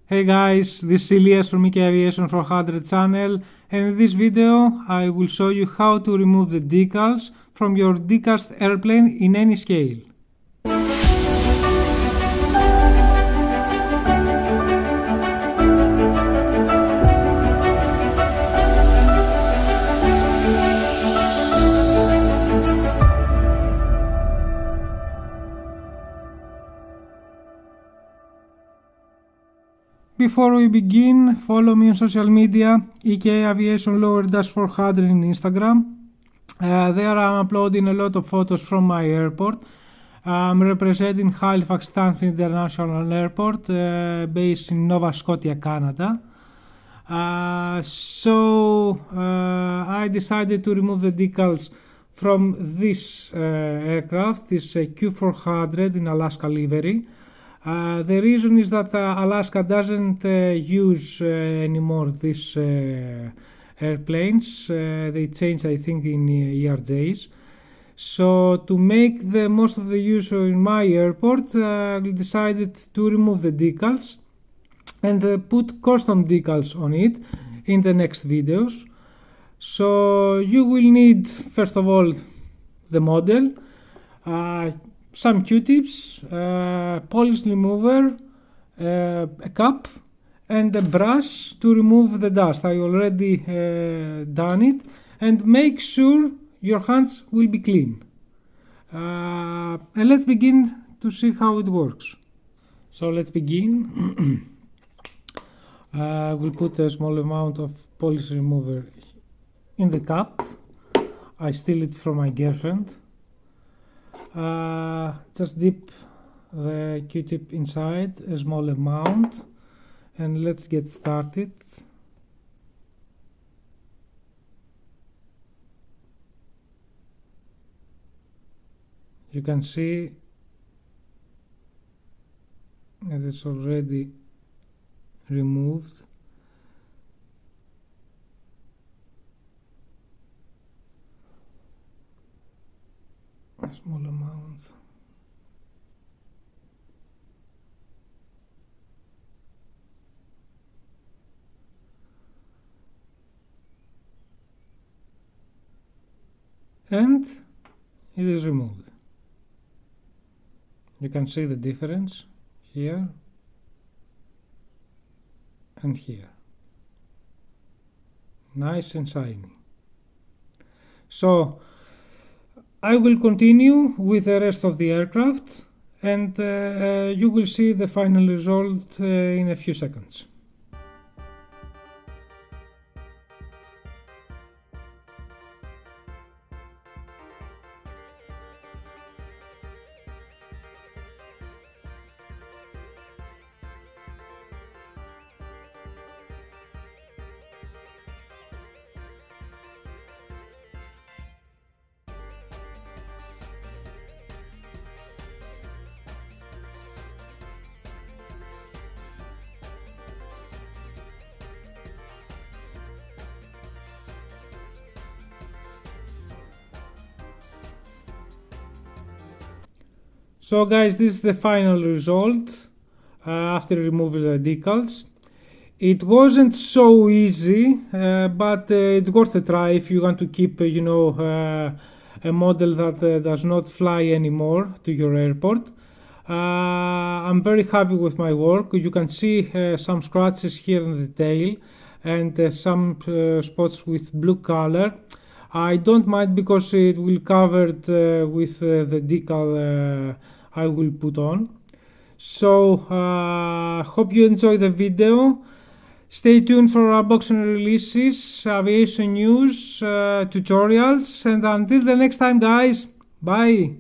Hey guys, this is Elias from EK Aviation 400 channel, and in this video I will show you how to remove the decals from your Diecast airplane in any scale. Before we begin, follow me on social media, EK Aviation _400 in Instagram. There I'm uploading a lot of photos from my airport. I'm representing Halifax Stanfield International Airport, based in Nova Scotia, Canada. I decided to remove the decals from this aircraft, this Q400 in Alaska livery. The reason is that Alaska doesn't use anymore these airplanes. They changed, I think, in ERJs. So to make the most of the use in my airport, we decided to remove the decals and put custom decals on it in the next videos. So you will need, first of all, the model, some Q-tips, polish remover, a cup and a brush to remove the dust. I already done it, and make sure your hands will be clean. And let's begin to see how it works. So let's begin. We'll put a small amount of polish remover in the cup. I steal it from my girlfriend. Just dip the Q-tip inside a small amount and let's get started. You can see that it's already removed. A small amount. And it is removed. You can see the difference here and here. Nice and shiny. So I will continue with the rest of the aircraft, and you will see the final result in a few seconds. So guys, this is the final result after removing the decals. It wasn't so easy, but it's worth a try if you want to keep, a model that does not fly anymore to your airport. I'm very happy with my work. You can see some scratches here in the tail and some spots with blue color. I don't mind because it will covered with the decal I will put on. So hope you enjoy the video. Stay tuned for unboxing releases, aviation news, tutorials, and until the next time guys, bye.